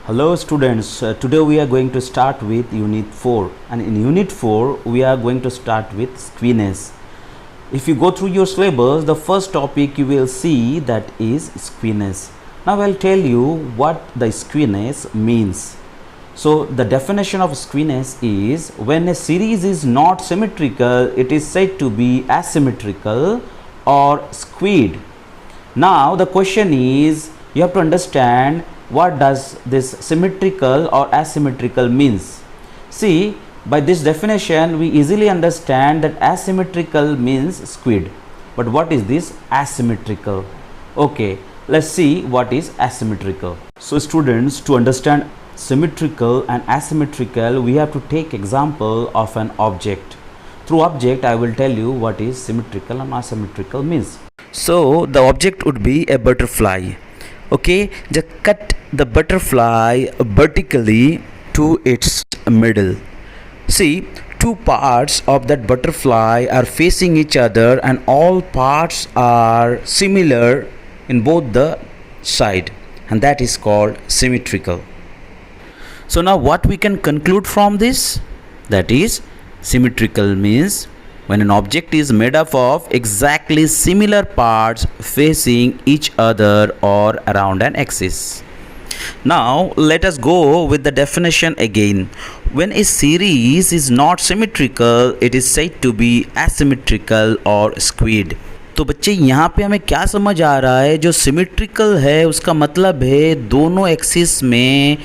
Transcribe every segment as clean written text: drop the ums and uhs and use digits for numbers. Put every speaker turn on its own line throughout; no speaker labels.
Hello students, today we are going to start with Unit 4, and in Unit 4 we are going to start with squeeness. If you go through your syllabus, the first topic you will see that is squeeness. Now I'll tell you what the squeeness means. So the definition of squeeness is when a series is not symmetrical, it is said to be asymmetrical or skewed. Now the question is, you have to understand what does this symmetrical or asymmetrical means. See, by this definition we easily understand that asymmetrical means skewed. But what is this asymmetrical? Okay, let's see what is asymmetrical. So students, to understand symmetrical and asymmetrical, we have to take example of an object. Through object I will tell you what is symmetrical and asymmetrical means. So the object would be a butterfly. Okay, just cut the butterfly vertically to its middle. See, two parts of that butterfly are facing each other and all parts are similar in both the side, and that is called symmetrical. So now what we can conclude from this? That is, symmetrical means when an object is made up of exactly similar parts facing each other or around an axis. Now let us go with the definition again. When a series is not symmetrical, it is said to be asymmetrical or skewed. तो बच्चे यहाँ पे हमें क्या समझ आ रहा है? जो सिमेट्रिकल है उसका मतलब है दोनों एक्सिस में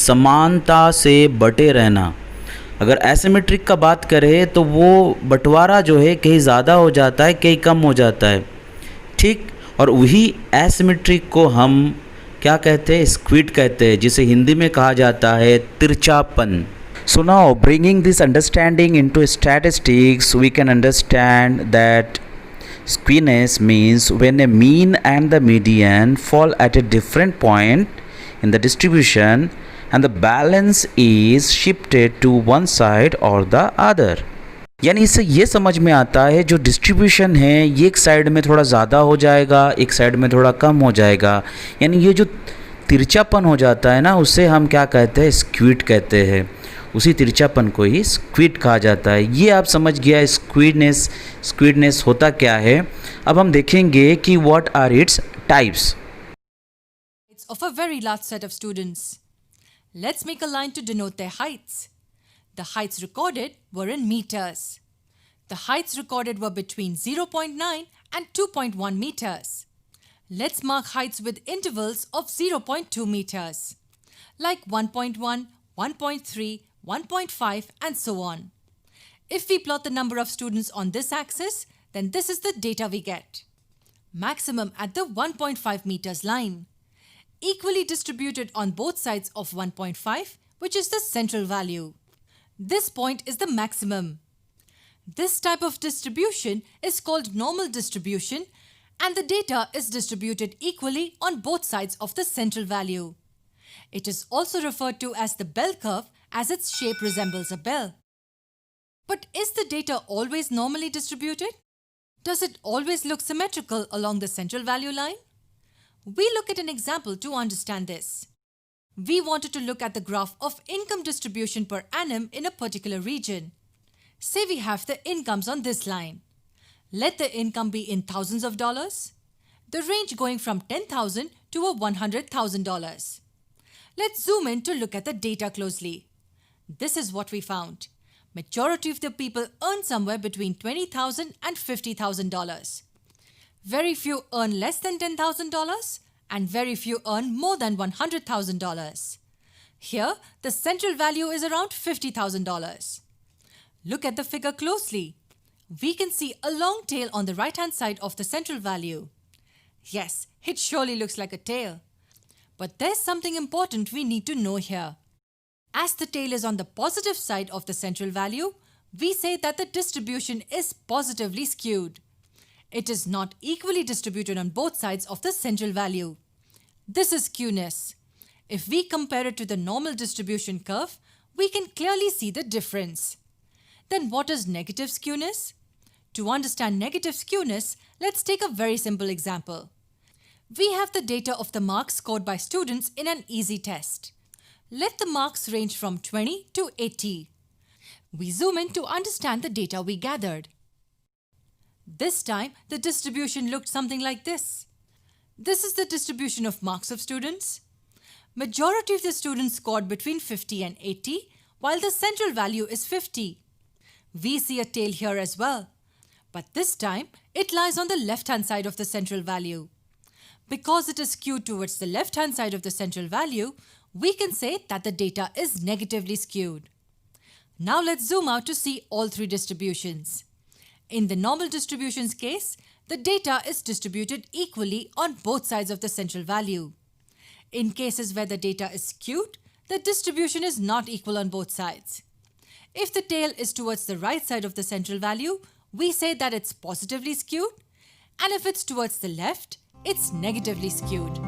समानता से बटे रहना. अगर एसिमेट्रिक का बात करें तो वो बंटवारा जो है कहीं ज़्यादा हो जाता है, कहीं कम हो जाता है, ठीक. और वही एसिमेट्रिक को हम क्या कहते हैं? स्क्विड कहते हैं, जिसे हिंदी में कहा जाता है तिरछापन. So now bringing this understanding into statistics, we can understand that squeeness means when a mean and the median fall at a different point in the distribution and the balance is shifted to one side or the other. यानी इससे ये समझ में आता है जो distribution है ये एक साइड में थोड़ा ज़्यादा हो जाएगा, एक साइड में थोड़ा कम हो जाएगा. यानी ये जो तिरछापन हो जाता है ना, उससे हम क्या कहते हैं? स्क्वीड कहते हैं. उसी तिरछापन को ही स्क्वीड कहा जाता है. ये आप समझ गया स्क्वीडनेस होता क्या है. अब हम देखेंगे कि what are its types.
Of a very large set of students. Let's make a line to denote their heights. The heights recorded were in meters. The heights recorded were between 0.9 and 2.1 meters. Let's mark heights with intervals of 0.2 meters, like 1.1, 1.3, 1.5 and so on. If we plot the number of students on this axis, then this is the data we get. Maximum at the 1.5 meters line. Equally distributed on both sides of 1.5, which is the central value. This point is the maximum. This type of distribution is called normal distribution, and the data is distributed equally on both sides of the central value. It is also referred to as the bell curve as its shape resembles a bell. But is the data always normally distributed? Does it always look symmetrical along the central value line? We look at an example to understand this. We wanted to look at the graph of income distribution per annum in a particular region. Say we have the incomes on this line. Let the income be in thousands of dollars. The range going from $10,000 to $100,000. Let's zoom in to look at the data closely. This is what we found. Majority of the people earn somewhere between $20,000 and $50,000. Very few earn less than $10,000 and very few earn more than $100,000. Here, the central value is around $50,000. Look at the figure closely. We can see a long tail on the right-hand side of the central value. Yes, it surely looks like a tail. But there's something important we need to know here. As the tail is on the positive side of the central value, we say that the distribution is positively skewed. It is not equally distributed on both sides of the central value. This is skewness. If we compare it to the normal distribution curve, we can clearly see the difference. Then what is negative skewness? To understand negative skewness, let's take a very simple example. We have the data of the marks scored by students in an easy test. Let the marks range from 20 to 80. We zoom in to understand the data we gathered. This time, the distribution looked something like this. This is the distribution of marks of students. Majority of the students scored between 50 and 80, while the central value is 50. We see a tail here as well, but this time it lies on the left-hand side of the central value. Because it is skewed towards the left-hand side of the central value, we can say that the data is negatively skewed. Now let's zoom out to see all three distributions. In the normal distributions case, the data is distributed equally on both sides of the central value. In cases where the data is skewed, the distribution is not equal on both sides. If the tail is towards the right side of the central value, we say that it's positively skewed, and if it's towards the left, it's negatively skewed.